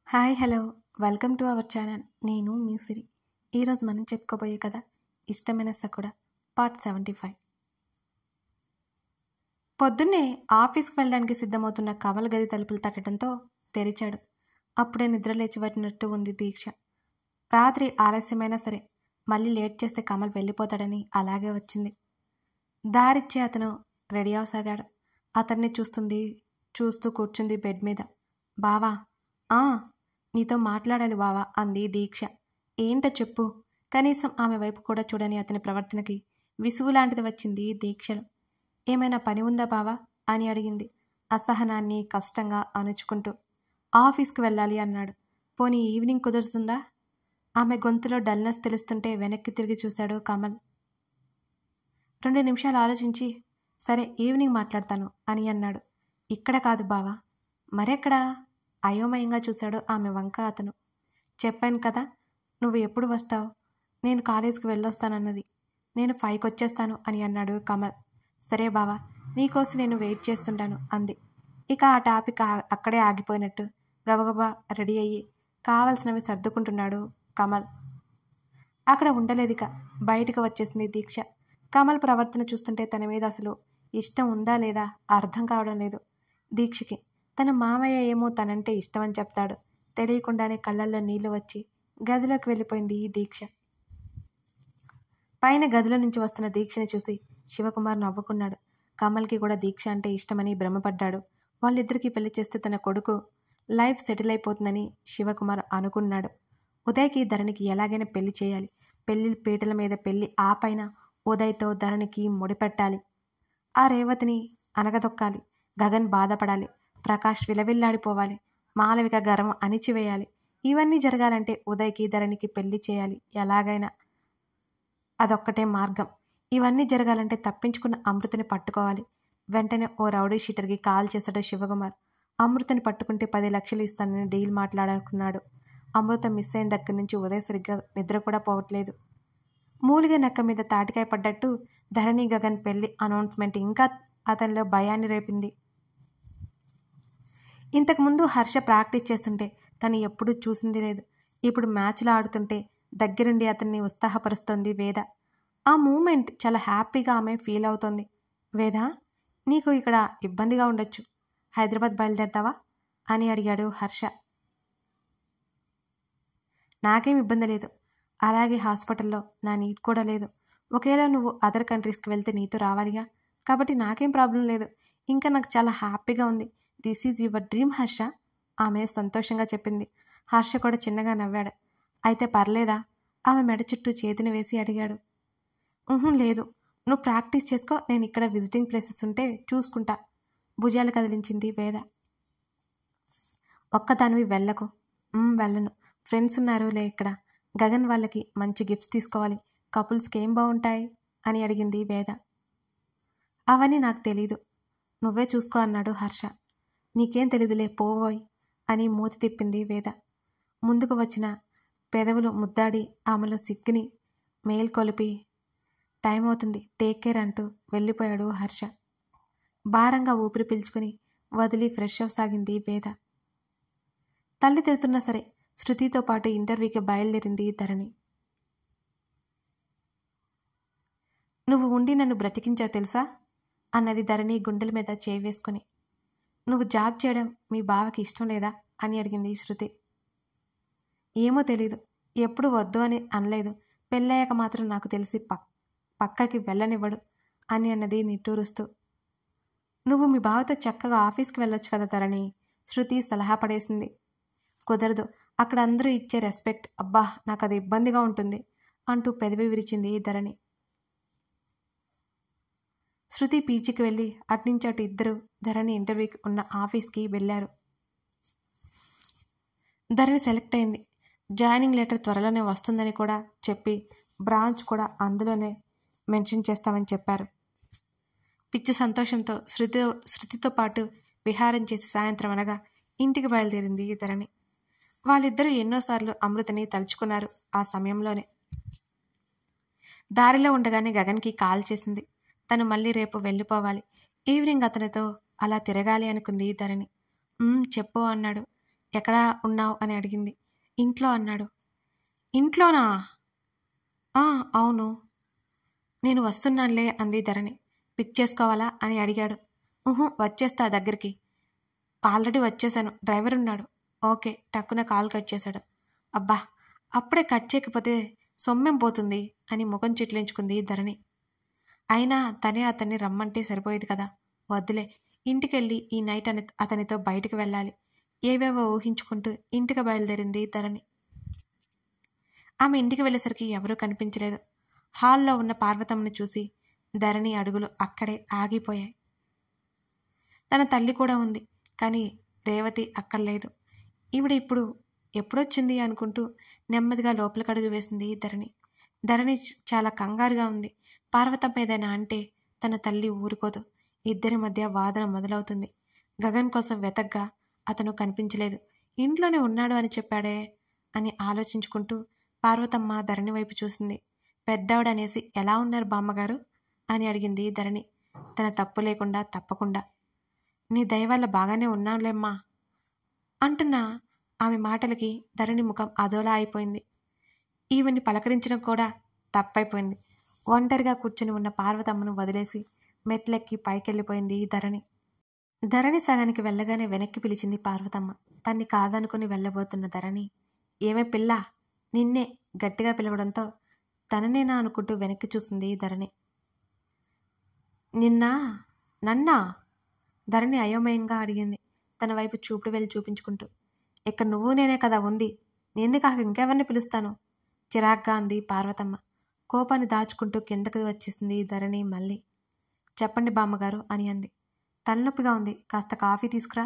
Hi hello welcome to our channel. నేను మీ సిరి. ఈరోజు మనం చెప్పుకోబోయే కథ ఇష్టమైన సకుడా పార్ట్ 75. పొద్దున్నే ఆఫీస్కి వెళ్ళడానికి సిద్ధమవుతున్న కమల్ గది తలుపులు తట్టడంతో తెరిచాడు. అప్పుడే నిద్ర లేచి పట్టినట్టు ఉంది దీక్ష. రాత్రి ఆలస్యమైనా సరే మళ్ళీ లేట్ చేస్తే కమల్ వెళ్ళిపోతాడని అలాగే వచ్చింది. దారిచ్చే అతను రెడీ అవసాగాడు. అతన్ని చూస్తూ కూర్చుంది బెడ్ మీద. బావా నీతో మాట్లాడాలి బావా అంది దీక్ష. ఏంటో చెప్పు. కనీసం ఆమె వైపు కూడా చూడని అతని ప్రవర్తనకి విసుగు లాంటిది వచ్చింది దీక్షలో. ఏమైనా పని ఉందా బావా అని అడిగింది అసహనాన్ని కష్టంగా అణుచుకుంటూ. ఆఫీస్కి వెళ్ళాలి అన్నాడు. పోనీ ఈవినింగ్ కుదురుతుందా? ఆమె గొంతులో డల్నెస్ తెలుస్తుంటే వెనక్కి తిరిగి చూశాడు కమల్. 2 నిమిషాలు ఆలోచించి సరే ఈవినింగ్ మాట్లాడతాను అని అన్నాడు. ఇక్కడ కాదు బావా. మరెక్కడా? అయోమయంగా చూశాడు ఆమె వంక అతను. చెప్పాను కదా నువ్వు ఎప్పుడు వస్తావు? నేను కాలేజీకి వెళ్ళొస్తానన్నది. నేను 5కి వచ్చేస్తాను అని అన్నాడు కమల్. సరే బావా, నీకోసం నేను వెయిట్ చేస్తుంటాను అంది. ఇక ఆ టాపిక్ అక్కడే ఆగిపోయినట్టు గబగబా రెడీ అయ్యి కావలసినవి సర్దుకుంటున్నాడు కమల్. అక్కడ ఉండలేదిక, బయటికి వచ్చేసింది దీక్ష. కమల్ ప్రవర్తన చూస్తుంటే తన మీద అసలు ఇష్టం ఉందా లేదా అర్థం కావడం లేదు దీక్షకి. తన మామయ్య ఏమో తనంటే ఇష్టమని చెప్తాడు. తెలియకుండానే కళ్ళల్లో నీళ్లు వచ్చి గదిలోకి వెళ్ళిపోయింది ఈ దీక్ష. పైన గదిలో నుంచి వస్తున్న దీక్షని చూసి శివకుమార్ నవ్వుకున్నాడు. కమల్కి కూడా దీక్ష అంటే ఇష్టమని భ్రమపడ్డాడు. వాళ్ళిద్దరికీ పెళ్లి చేస్తే తన కొడుకు లైఫ్ సెటిల్ అయిపోతుందని శివకుమార్ అనుకున్నాడు. ఉదయ్కి ధరణికి ఎలాగైనా పెళ్లి చేయాలి. పెళ్లి పీటల మీద పెళ్లి, ఆ పైన ఉదయ్తో ధరణికి ముడిపెట్టాలి. ఆ రేవతిని అనగదొక్కాలి. గగన్ బాధపడాలి. ప్రకాష్ విలవిల్లాడిపోవాలి. మాలవిక గర్వం అణిచివేయాలి. ఇవన్నీ జరగాలంటే ఉదయ్కి ధరణికి పెళ్లి చేయాలి ఎలాగైనా. అదొక్కటే మార్గం. ఇవన్నీ జరగాలంటే తప్పించుకున్న అమృతని పట్టుకోవాలి. వెంటనే ఓ రౌడీ షీటర్కి కాల్ చేశాడు శివకుమార్. అమృతని పట్టుకుంటే 10 లక్షలు ఇస్తానని డీల్ మాట్లాడుకున్నాడు. అమృత మిస్ అయిన దగ్గర నుంచి ఉదయ్ సరిగ్గా నిద్ర కూడా పోవట్లేదు. మూలిగ నక్క మీద తాటికాయ పడ్డట్టు ధరణి గగన్ పెళ్లి అనౌన్స్మెంట్ ఇంకా అతనిలో భయాన్ని రేపింది. ఇంతకుముందు హర్ష ప్రాక్టీస్ చేస్తుంటే తను ఎప్పుడూ చూసింది లేదు. ఇప్పుడు మ్యాచ్లో ఆడుతుంటే దగ్గరుండి అతన్ని ఉత్సాహపరుస్తోంది వేద. ఆ మూమెంట్ చాలా హ్యాపీగా ఆమె ఫీల్ అవుతోంది. వేద, నీకు ఇక్కడ ఇబ్బందిగా ఉండొచ్చు. హైదరాబాద్ బయలుదేరతావా అని అడిగాడు హర్ష. నాకేం ఇబ్బంది లేదు. అలాగే హాస్పిటల్లో నా నీట్ కూడా లేదు. ఒకేలా నువ్వు అదర్ కంట్రీస్కి వెళ్తే నీతో రావాలిగా, కాబట్టి నాకేం ప్రాబ్లం లేదు. ఇంకా నాకు చాలా హ్యాపీగా ఉంది. This is your dream Harsha, ఆమె సంతోషంగా చెప్పింది. హర్ష కూడా చిన్నగా నవ్వాడు. అయితే పర్లేదా? ఆమె మెడ చుట్టూ చేతిని వేసి అడిగాడు. లేదు, నువ్వు ప్రాక్టీస్ చేసుకో. నేను ఇక్కడ విజిటింగ్ ప్లేసెస్ ఉంటే చూసుకుంటా. భుజాలు కదిలించింది వేద. ఒక్కదానివి వెళ్ళకు. వెళ్ళను. ఫ్రెండ్స్ ఉన్నారులే ఇక్కడ. గగన్ వాళ్ళకి మంచి గిఫ్ట్స్ తీసుకోవాలి. కపుల్స్కి ఏం బాగుంటాయి అని అడిగింది వేద. అవన్నీ నాకు తెలీదు, నువ్వే చూసుకో అన్నాడు హర్ష. నీకేం తెలీదులే పోవోయ్ అని మూతి తిప్పింది వేద. ముందుకు వచ్చిన పెదవులు ముద్దాడి ఆమెలో సిగ్గుని మేల్కొలిపి టైం అవుతుంది, టేక్ కేర్ అంటూ వెళ్ళిపోయాడు హర్ష. భారంగా ఊపిరి పీల్చుకుని వదిలి ఫ్రెష్ అవ్వసాగింది వేద. తల్లి తిడుతున్నా సరే శృతితో పాటు ఇంటర్వ్యూకి బయలుదేరింది ధరణి. నువ్వు ఉండి నన్ను బ్రతికించావు తెలుసా అన్నది ధరణి గుండెల మీద చేయి వేసుకుని. నువ్వు జాబ్ చేయడం మీ బావకి ఇష్టం లేదా అని అడిగింది శృతి. ఏమో తెలీదు, ఎప్పుడు వద్దు అని అనలేదు. పెళ్ళయ్యాక మాత్రం నాకు తెలిసి పక్కకి వెళ్ళనివ్వడు అని అన్నది నిట్టూరుస్తూ. నువ్వు మీ బావతో చక్కగా ఆఫీస్కి వెళ్ళొచ్చు కదా ధరణి, శృతి సలహా పడేసింది. కుదరదు, అక్కడ అందరూ ఇచ్చే రెస్పెక్ట్, అబ్బా నాకు అది ఇబ్బందిగా ఉంటుంది అంటూ పెదవి విరిచింది ధరణి. శృతి పీచికి వెళ్ళి అట్నుంచి అటు ఇద్దరు ధరణి ఇంటర్వ్యూకి ఉన్న ఆఫీస్కి వెళ్ళారు. ధరణి సెలెక్ట్ అయింది. జాయినింగ్ లెటర్ త్వరలోనే వస్తుందని కూడా చెప్పి బ్రాంచ్ కూడా అందులోనే మెన్షన్ చేస్తామని చెప్పారు. పిచ్చి సంతోషంతో శృతితో పాటు విహారం చేసి సాయంత్రం అనగా ఇంటికి బయలుదేరింది ధరణి. వాళ్ళిద్దరూ ఎన్నోసార్లు అమృతని తలుచుకున్నారు. ఆ సమయంలోనే దారిలో ఉండగానే గగన్కి కాల్ చేసింది. తను మళ్ళీ రేపు వెళ్ళిపోవాలి. ఈవినింగ్ అతనితో అలా తిరగాలి అనుకుంది ధరణి. చెప్పు అన్నాడు. ఎక్కడా ఉన్నావు అని అడిగింది. ఇంట్లో అన్నాడు. ఇంట్లోనా? అవును. నేను వస్తున్నానులే అంది ధరణి. పిక్ చేసుకోవాలా అని అడిగాడు. వచ్చేస్తా దగ్గరికి. ఆల్రెడీ వచ్చేసాను, డ్రైవర్ ఉన్నాడు. ఓకే టక్కున కాల్ కట్ చేశాడు. అబ్బా అప్పుడే కట్ చేయకపోతే సొమ్మేం పోతుంది అని ముఖం చిట్లించుకుంది ధరణి. అయినా తనే అతన్ని రమ్మంటే సరిపోయేది కదా. వద్దులే, ఇంటికెళ్ళి ఈ నైట్ అతనితో బయటికి వెళ్ళాలి. ఏవేవో ఊహించుకుంటూ ఇంటికి బయలుదేరింది ధరణి. ఆమె ఇంటికి వెళ్ళేసరికి ఎవరూ కనిపించలేదు. హాల్లో ఉన్న పార్వతమ్మని చూసి ధరణి అడుగులు అక్కడే ఆగిపోయాయి. తన తల్లి కూడా ఉంది, కానీ రేవతి అక్కడ లేదు. ఈవిడ ఇప్పుడు ఎప్పుడొచ్చింది అనుకుంటూ నెమ్మదిగా లోపలికి అడుగు వేసింది ధరణి. ధరణి చాలా కంగారుగా ఉంది. పార్వతమ్మ ఏదైనా అంటే తన తల్లి ఊరుకోదు. ఇద్దరి మధ్య వాదన మొదలవుతుంది. గగన్ కోసం వెతగ్గా అతను కనిపించలేదు. ఇంట్లోనే ఉన్నాడు అని చెప్పాడే అని ఆలోచించుకుంటూ పార్వతమ్మ ధరణి వైపు చూసింది. పెద్దావిడనేసి ఎలా ఉన్నారు బామ్మగారు అని అడిగింది ధరణి, తన తప్పు లేకుండా తప్పకుండా. నీ దయ వల్ల బాగానే ఉన్నాంలేమ్మా అంటున్న ఆమె మాటలకి ధరణి ముఖం అదోలా అయిపోయింది. ఈవెన్ని పలకరించడం కూడా తప్పైపోయింది. ఒంటరిగా కూర్చుని ఉన్న పార్వతమ్మను వదిలేసి మెట్లెక్కి పైకెళ్ళిపోయింది ధరణి. ధరణి సగానికి వెళ్ళగానే వెనక్కి పిలిచింది పార్వతమ్మ. తన్ని కాదనుకుని వెళ్ళబోతున్న ధరణి, ఏమే పిల్ల నిన్నే గట్టిగా పిలవడంతో తననేనా అనుకుంటూ వెనక్కి చూసింది ధరణి. నన్నా ధరణి అయోమయంగా అడిగింది, తన వైపు చూపుడు వెళ్ళి చూపించుకుంటూ. ఇక్కడ నువ్వు నేనే కదా ఉంది, నిన్ను కాక ఇంకెవరిని పిలుస్తాను చిరాగ్గా అంది పార్వతమ్మ. కోపాన్ని దాచుకుంటూ కిందకి వచ్చేసింది ధరణి. మళ్ళీ చెప్పండి బామ్మగారు అని అంది. తలనొప్పిగా ఉంది, కాస్త కాఫీ తీసుకురా.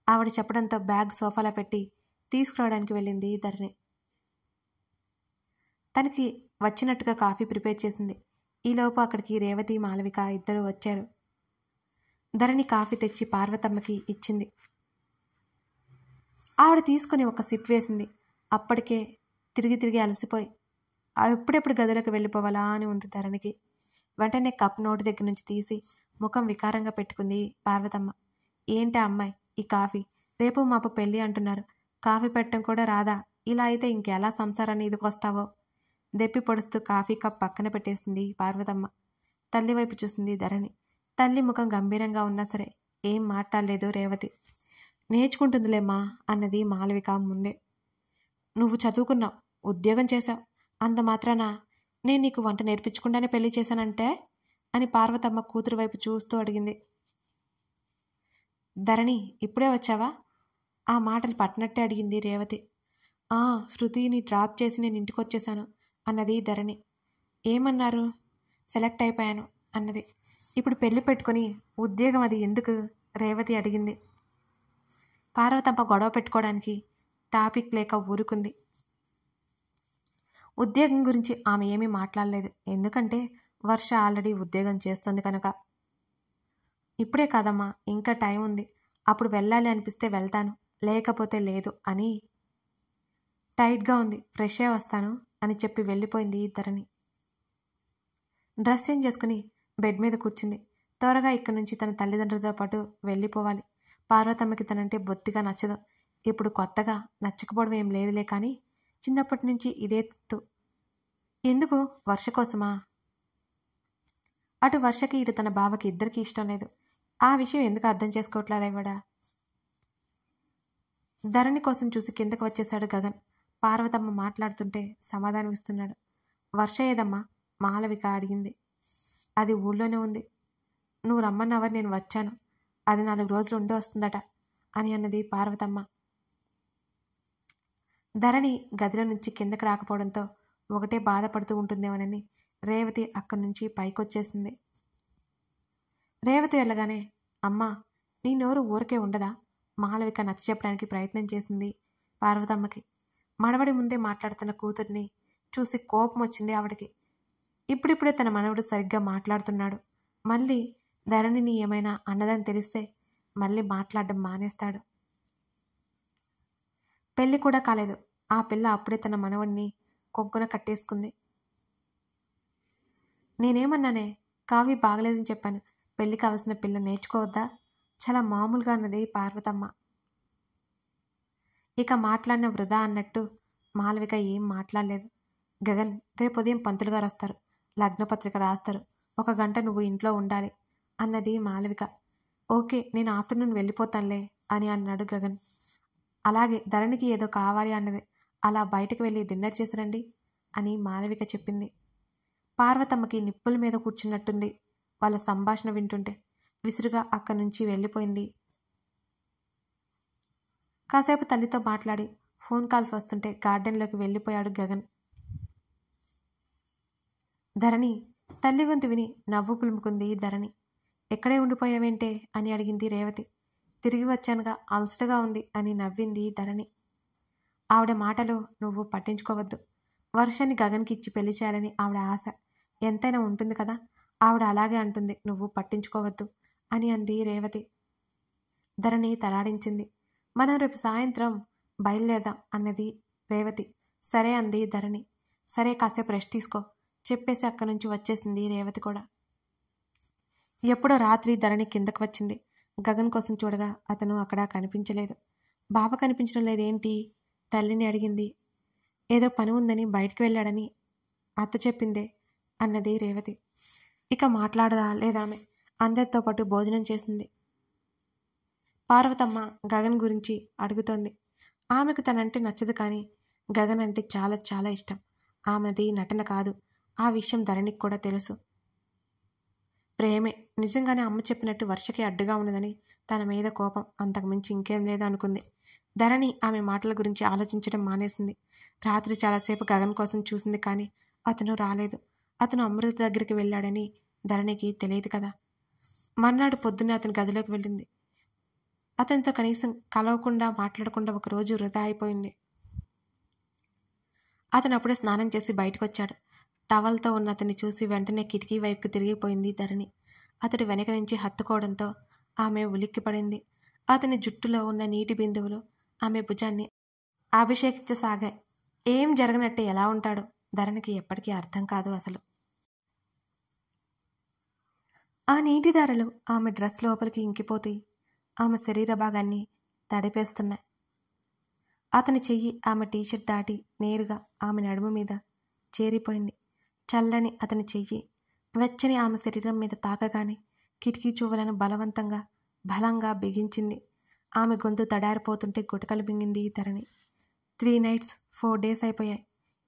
ఆవిడ చెప్పడంతో బ్యాగ్ సోఫాలో పెట్టి తీసుకురావడానికి వెళ్ళింది ధరణి. తనకి వచ్చినట్టుగా కాఫీ ప్రిపేర్ చేసింది. ఈలోపు అక్కడికి రేవతి మాలవిక ఇద్దరు వచ్చారు. ధరణి కాఫీ తెచ్చి పార్వతమ్మకి ఇచ్చింది. ఆవిడ తీసుకుని ఒక సిప్ వేసింది. అప్పటికే తిరిగి అలసిపోయి ఎప్పుడెప్పుడు గదిలోకి వెళ్ళిపోవాలా అని ఉంది ధరణికి. వెంటనే కప్ నోటి దగ్గర నుంచి తీసి ముఖం వికారంగా పెట్టుకుంది పార్వతమ్మ. ఏంటా అమ్మాయి ఈ కాఫీ? రేపు మాపు పెళ్ళి అంటున్నారు, కాఫీ పెట్టడం కూడా రాదా? ఇలా అయితే ఇంకెలా సంసారాన్ని ఇదికొస్తావో? దెప్పి పొడుస్తూ కాఫీ కప్ పక్కన పెట్టేసింది పార్వతమ్మ. తల్లి వైపు చూసింది ధరణి. తల్లి ముఖం గంభీరంగా ఉన్నా సరే ఏం మాట్లాడలేదు రేవతి. నేర్చుకుంటుందిలేమ్మా అన్నది మాలవిక ముందే. నువ్వు చదువుకున్నావు, ఉద్యోగం చేశావు, అంత మాత్రాన నేను నీకు వంట నేర్పించకుండానే పెళ్లి చేశానంటే అని పార్వతమ్మ కూతురు వైపు చూస్తూ అడిగింది. ధరణి ఇప్పుడే వచ్చావా? ఆ మాటలు పట్టినట్టే అడిగింది రేవతి. శృతిని డ్రాప్ చేసి నేను ఇంటికి వచ్చేసాను అన్నది ధరణి. ఏమన్నారు? సెలెక్ట్ అయిపోయాను అన్నది. ఇప్పుడు పెళ్లి పెట్టుకొని ఉద్యోగం అది ఎందుకు? రేవతి అడిగింది. పార్వతమ్మ గొడవ పెట్టుకోవడానికి టాపిక్ లేక ఊరుకుంది. ఉద్యోగం గురించి ఆమె ఏమీ మాట్లాడలేదు, ఎందుకంటే వర్ష ఆల్రెడీ ఉద్యోగం చేస్తుంది కనుక. ఇప్పుడే కాదమ్మా, ఇంకా టైం ఉంది, అప్పుడు వెళ్ళాలి అనిపిస్తే వెళ్తాను, లేకపోతే లేదు అని. టైట్గా ఉంది, ఫ్రెష్ అయ్యి వస్తాను అని చెప్పి వెళ్ళిపోయింది ధరణి. డ్రెస్ చేంజ్ చేసుకుని బెడ్ మీద కూర్చుంది. త్వరగా ఇక్కడి నుంచి తన తల్లిదండ్రులతో పాటు వెళ్ళిపోవాలి. పార్వతమ్మకి తనంటే బొత్తిగా నచ్చదు. ఇప్పుడు కొత్తగా నచ్చకపోవడం ఏం లేదులే, కానీ చిన్నప్పటి నుంచి ఇదే తు. ఎందుకు? వర్ష కోసమా? అటు వర్షకి ఇటు తన బావకి ఇద్దరికీ ఇష్టం లేదు. ఆ విషయం ఎందుకు అర్థం చేసుకోవట్లేదు ఇవిడ? ధరణి కోసం చూసి కిందకు వచ్చేశాడు గగన్. పార్వతమ్మ మాట్లాడుతుంటే సమాధానం ఇస్తున్నాడు. వర్ష ఏదమ్మా? మాలవిక అడిగింది. అది ఊళ్ళోనే ఉంది, నువ్వు రమ్మన్నవని నేను వచ్చాను, అది 4 రోజులు ఉండి వస్తుందట అని అన్నది పార్వతమ్మ. ధరణి గదిలో నుంచి కిందకి రాకపోవడంతో ఒకటే బాధపడుతూ ఉంటుందేమోనని రేవతి అక్కడి నుంచి పైకొచ్చేసింది. రేవతి వెళ్ళగానే, అమ్మా నీ నోరు ఊరికే ఉండదా? మాలవిక నచ్చ చెప్పడానికి ప్రయత్నం చేసింది పార్వతమ్మకి. మనవడి ముందే మాట్లాడుతున్న కూతుర్ని చూసి కోపం వచ్చింది ఆవిడకి. ఇప్పుడిప్పుడే తన మనవడు సరిగ్గా మాట్లాడుతున్నాడు, మళ్ళీ ధరణిని ఏమైనా అన్నదని తెలిస్తే మళ్ళీ మాట్లాడడం మానేస్తాడు. పెళ్ళి కూడా కాలేదు, ఆ పిల్ల అప్పుడే తన మనవడిని కొంకున కట్టేసుకుంది. నేనేమన్నానే? కాఫీ బాగలేదని చెప్పాను, పెళ్ళి కావలసిన పిల్ల నేర్చుకోవద్దా? చాలా మామూలుగా అన్నది పార్వతమ్మ. ఇక మాట్లాడిన వృధా అన్నట్టు మాలవిక ఏం మాట్లాడలేదు. గగన్, రేపు ఉదయం పంతులు గారు వస్తారు, లగ్నపత్రిక రాస్తారు, 1 గంట నువ్వు ఇంట్లో ఉండాలి అన్నది మాలవిక. ఓకే, నేను ఆఫ్టర్నూన్ వెళ్ళిపోతానులే అని అన్నాడు గగన్. అలాగే, ధరణికి ఏదో కావాలి అన్నది, అలా బయటకు వెళ్ళి డిన్నర్ చేసిరండి అని మాలవిక చెప్పింది. పార్వతమ్మకి నిప్పుల మీద కూర్చున్నట్టుంది వాళ్ళ సంభాషణ వింటుంటే. విసురుగా అక్కడి నుంచి వెళ్ళిపోయింది. కాసేపు తల్లితో మాట్లాడి ఫోన్ కాల్స్ వస్తుంటే గార్డెన్లోకి వెళ్ళిపోయాడు గగన్. ధరణి, తల్లి గొంతు విని నవ్వు పులుముకుంది ధరణి. ఎక్కడే ఉండిపోయావేంటే అని అడిగింది రేవతి. తిరిగి వచ్చానుగా, అలసటగా ఉంది అని నవ్వింది ధరణి. ఆవిడ మాటలు నువ్వు పట్టించుకోవద్దు. వర్షాన్ని గగన్కి ఇచ్చి పెళ్లి చేయాలని ఆవిడ ఆశ ఎంతైనా ఉంటుంది కదా, ఆవిడ అలాగే అంటుంది, నువ్వు పట్టించుకోవద్దు అని అంది రేవతి. ధరణి తలాడించింది. మనం రేపు సాయంత్రం బయలుదేరదాం అన్నది రేవతి. సరే అంది ధరణి. సరే, కాసేపు రెస్ట్ తీసుకో చెప్పేసి అక్కడి నుంచి వచ్చేసింది రేవతి కూడా. ఎప్పుడో రాత్రి ధరణి కిందకు వచ్చింది. గగన్ కోసం చూడగా అతను అక్కడ కనిపించలేదు. బావ కనిపించడం లేదేంటి? తల్లిని అడిగింది. ఏదో పని ఉందని బయటికి వెళ్ళాడని అత్త చెప్పిందే అన్నది రేవతి. ఇక మాట్లాడదా లేదామె. అందరితో పాటు భోజనం చేసింది. పార్వతమ్మ గగన్ గురించి అడుగుతోంది. ఆమెకు తనంటే నచ్చదు, కానీ గగన్ అంటే చాలా చాలా ఇష్టం. ఆమెది నటన కాదు, ఆ విషయం ధరణికి కూడా తెలుసు. ప్రేమే. నిజంగానే అమ్మ చెప్పినట్టు వర్షకి అడ్డుగా ఉన్నదని తన మీద కోపం, అంతకుమించి ఇంకేం లేదు అనుకుంది. ధరణి ఆమె మాటల గురించి ఆలోచించడం మానేసింది. రాత్రి చాలాసేపు గగన్ కోసం చూసింది, కానీ అతను రాలేదు. అతను అమృత దగ్గరికి వెళ్ళాడని ధరణికి తెలియదు కదా. మర్నాడు పొద్దున్నే అతని గదిలోకి వెళ్ళింది. అతనితో కనీసం కలవకుండా మాట్లాడకుండా 1 రోజు వృధా అయిపోయింది. అతను అప్పుడే స్నానం చేసి బయటకు వచ్చాడు. టవల్తో ఉన్న అతన్ని చూసి వెంటనే కిటికీ వైపుకి తిరిగిపోయింది ధరణి. అతడు వెనక నుంచి హత్తుకోవడంతో ఆమె ఉలిక్కిపడింది. అతని జుట్టులో ఉన్న నీటి బిందువులు ఆమె భుజాన్ని అభిషేకించసాగాయి. ఏం జరగనట్టే ఎలా ఉంటాడో ధరణికి ఎప్పటికీ అర్థం కాదు అసలు. ఆ నీటి ధారలు ఆమె డ్రెస్ లోపలికి ఇంకిపోతూ ఆమె శరీర భాగాన్ని తడిపేస్తున్నాయి. అతని చెయ్యి ఆమె టీషర్ట్ దాటి నేరుగా ఆమె నడుము మీద చేరిపోయింది. చల్లని అతని చెయ్యి వెచ్చని ఆమె శరీరం మీద తాకగానే కిటికీ చువ్వలను బలంగా బిగించింది. ఆమె గొంతు తడారిపోతుంటే గుటకలు మింగింది ధరణి. 3 nights 4 days అయిపోయాయి.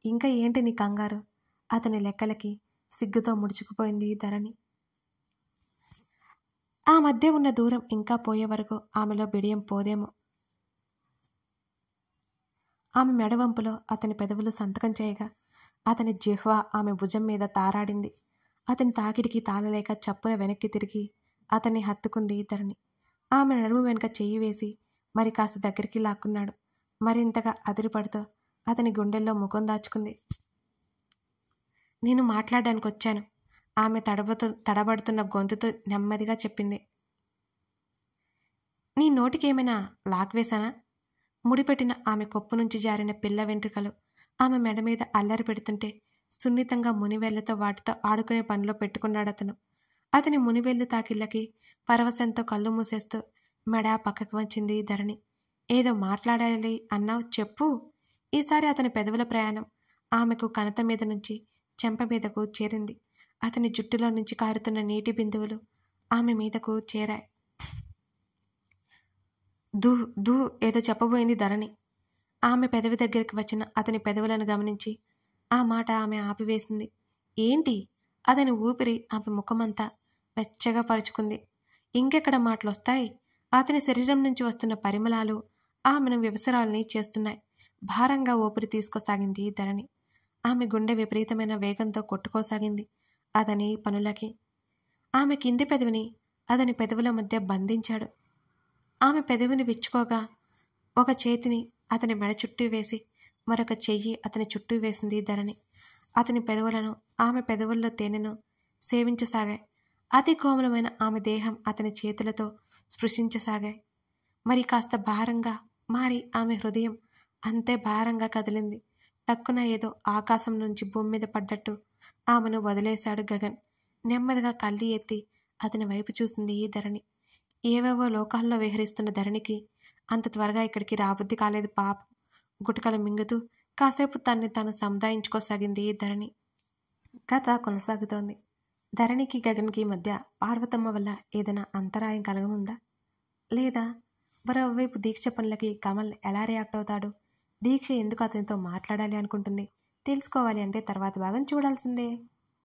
ఇంకా ఏంటి నీ కంగారు? అతని లెక్కలకి సిగ్గుతో ముడుచుకుపోయింది ధరణి. ఆ మధ్య ఉన్న దూరం ఇంకా పోయే వరకు ఆమెలో బిడియం పోదేమో. ఆమె మెడవంపులో అతని పెదవులు సంతకం చేయగా అతని జిహ్వ ఆమె భుజం మీద తారాడింది. అతని తాకిడికి తాళలేక చప్పున వెనక్కి తిరిగి అతన్ని హత్తుకుంది ధరణి. ఆమె నడుము వెనుక చెయ్యి వేసి మరి కాస్త దగ్గరికి లాక్కున్నాడు. మరింతగా అదిరిపడుతూ అతని గుండెల్లో ముఖం దాచుకుంది. నేను మాట్లాడడానికి వచ్చాను, ఆమె తడబడుతున్న గొంతుతో నెమ్మదిగా చెప్పింది. నీ నోటికి ఏమైనా లాక్ వేశానా? ముడిపెట్టిన ఆమె కొప్పు నుంచి జారిన పిల్ల వెంట్రుకలు ఆమె మెడ మీద అల్లరి పెడుతుంటే సున్నితంగా మునివేళ్లతో వాటితో ఆడుకునే పనిలో పెట్టుకున్నాడతను. అతని మునివేళ్లు తాకిళ్ళకి పరవశంతో కళ్ళు మూసేస్తూ మెడ పక్కకు వచ్చింది ధరణి. ఏదో మాట్లాడాలి అన్నావు, చెప్పు. ఈసారి అతని పెదవుల ప్రయాణం ఆమెకు కణత మీద నుంచి చెంప మీదకు చేరింది. అతని జుట్టులో నుంచి కారుతున్న నీటి బిందువులు ఆమె మీదకు చేరాయి. దూ దూ ఏదో చెప్పబోయింది ధరణి. ఆమె పెదవి దగ్గరికి వచ్చిన అతని పెదవులను గమనించి ఆ మాట ఆమె ఆపివేసింది. ఏంటి? అతని ఊపిరి ఆమె ముఖమంతా వెచ్చగా పరుచుకుంది. ఇంకెక్కడ మాటలొస్తాయి? అతని శరీరం నుంచి వస్తున్న పరిమళాలు ఆమెను వివసరాల్ని చేస్తున్నాయి. భారంగా ఊపిరి తీసుకోసాగింది ధరణి. ఆమె గుండె విపరీతమైన వేగంతో కొట్టుకోసాగింది అతని పనులకి. ఆమె కింది పెదవిని అతని పెదవుల మధ్య బంధించాడు. ఆమె పెదవిని విచ్చుకోగా ఒక చేతిని అతని మెడ చుట్టూ వేసి మరొక చెయ్యి అతని చుట్టూ వేసింది ధరణి. అతని పెదవులను ఆమె పెదవుల్లో తేనెను సేవించసాగాయి. అతి కోమలమైన ఆమె దేహం అతని చేతులతో స్పృశించసాగాయి. మరి కాస్త భారంగా మారి ఆమె హృదయం అంతే భారంగా కదిలింది. టక్కున ఏదో ఆకాశం నుంచి భూమి మీద పడ్డట్టు ఆమెను వదిలేశాడు గగన్. నెమ్మదిగా కళ్ళు ఎత్తి అతని వైపు చూసింది ధరణి. ఏవేవో లోకాల్లో విహరిస్తున్న ధరణికి అంత త్వరగా ఇక్కడికి రాబుద్ది కాలేదు పాపం. గుటకలు మింగుతూ కాసేపు తన్ని తాను సముదాయించుకోసాగింది ధరణి. కథ కొనసాగుతోంది. ధరణికి గగన్కి మధ్య పార్వతమ్మ వల్ల ఏదైనా అంతరాయం కలగనుందా? లేదా మరోవైపు దీక్ష పనులకి కమల్ ఎలా రియాక్ట్ అవుతాడు? దీక్ష ఎందుకు అతనితో మాట్లాడాలి అనుకుంటుంది? తెలుసుకోవాలి అంటే తర్వాత భాగం చూడాల్సిందే.